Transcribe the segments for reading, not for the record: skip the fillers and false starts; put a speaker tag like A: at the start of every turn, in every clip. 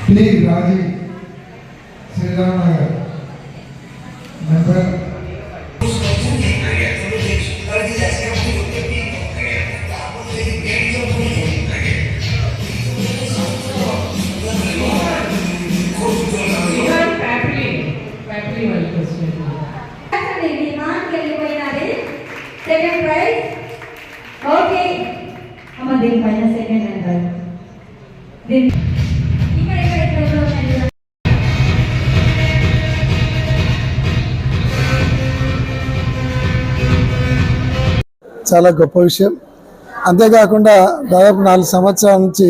A: T राजी श्रीराम नगर number
B: second prize. Okay. Amma din final second and third. Din
C: చాలా గొప్ప విషయం. అంతేకాకుండా దాదాపు 4 సంవత్సరాల నుంచి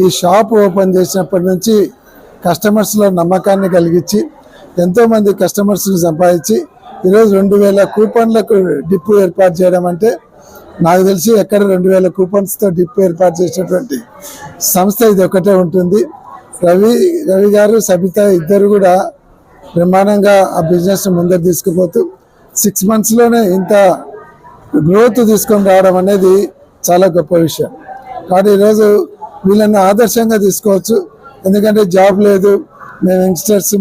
C: ఈ షాప్ ఓపెన్ చేసినప్పటి నుంచి కస్టమర్స్లో నమ్మకాన్ని కలిగించి ఎంతోమంది కస్టమర్స్ని సంపాదించి ఈరోజు 2000 కూపన్లకు డిప్పు ఏర్పాటు చేయడం అంటే నాకు తెలిసి ఎక్కడ 2000 కూపన్స్తో డిప్పు ఏర్పాటు చేసినటువంటి సంస్థ ఇది ఒకటే ఉంటుంది. రవి గారు సబిత ఇద్దరు కూడా బ్రహ్మాండంగా ఆ బిజినెస్ ముందరు తీసుకుపోతూ 6 monthsలోనే ఇంత గ్రోత్ తీసుకొని రావడం అనేది చాలా గొప్ప విషయం. కాబట్టి ఈరోజు వీళ్ళని ఆదర్శంగా తీసుకోవచ్చు. ఎందుకంటే జాబ్ లేదు, మేము యంగ్స్టర్స్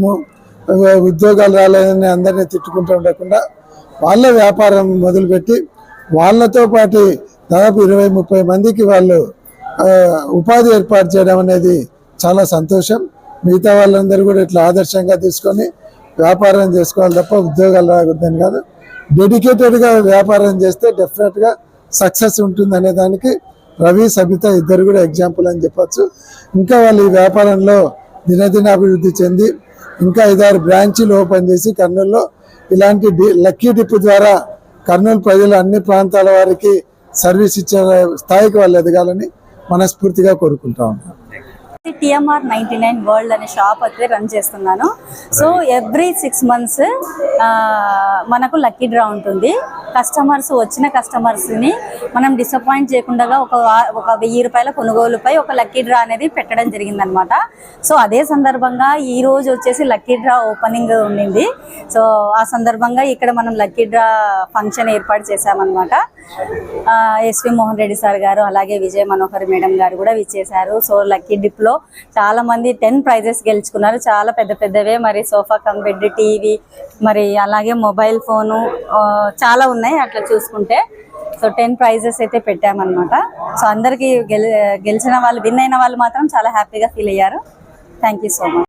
C: ఉద్యోగాలు రాలేదని అందరినీ తిట్టుకుంటూ ఉండకుండా వాళ్ళ వ్యాపారం మొదలుపెట్టి వాళ్ళతో పాటు దాదాపు 20-30 మందికి వాళ్ళు ఉపాధి ఏర్పాటు చేయడం అనేది చాలా సంతోషం. మిగతా వాళ్ళందరూ కూడా ఇట్లా ఆదర్శంగా తీసుకొని వ్యాపారం చేసుకోవాలి తప్ప ఉద్యోగాలు రాకూడదని కాదు. డెడికేటెడ్గా వ్యాపారం చేస్తే డెఫినెట్గా సక్సెస్ ఉంటుంది అనే దానికి రవి సబిత ఇద్దరు కూడా ఎగ్జాంపుల్ అని చెప్పచ్చు. ఇంకా వాళ్ళు ఈ వ్యాపారంలో దినదిన అభివృద్ధి చెంది ఇంకా 5-6 బ్రాంచీలు ఓపెన్ చేసి కర్నూలులో ఇలాంటి లక్కీ డిప్ ద్వారా కర్నూలు ప్రజలు అన్ని ప్రాంతాల వారికి సర్వీస్ ఇచ్చే స్థాయికి వాళ్ళు ఎదగాలని మనస్ఫూర్తిగా కోరుకుంటా ఉన్నాం.
D: TMR 99 వరల్డ్ అనే షాప్ అయితే రన్ చేస్తున్నాను. సో ఎవ్రీ 6 months మనకు లక్కీ డ్రా ఉంటుంది. వచ్చిన కస్టమర్స్ని మనం డిసప్పాయింట్ చేయకుండా ఒక 1000 రూపాయల కొనుగోలుపై ఒక లక్కీ డ్రా అనేది పెట్టడం జరిగిందనమాట. సో అదే సందర్భంగా ఈ రోజు వచ్చేసి లక్కీ డ్రా ఓపెనింగ్ ఉండింది. సో ఆ సందర్భంగా ఇక్కడ మనం లక్కీ డ్రా ఫంక్షన్ ఏర్పాటు చేశామన్నమాట. ఎస్వి మోహన్ రెడ్డి సార్ గారు అలాగే విజయ మనోహర్ మేడం గారు కూడా విచ్చేశారు. సో లక్కీ డిప్లో చాలా మంది 10 prizes గెలుచుకున్నారు. చాలా పెద్ద పెద్దవే, మరి సోఫా కమ్ బెడ్, టీవీ, మరి అలాగే మొబైల్ ఫోను చాలా ఉన్నాయి అట్లా చూసుకుంటే. సో 10 prizes అయితే పెట్టామన్నమాట. సో అందరికీ గెలిచిన వాళ్ళు, విన్ అయిన వాళ్ళు మాత్రం చాలా హ్యాపీగా ఫీల్ అయ్యారు. Thank you so much.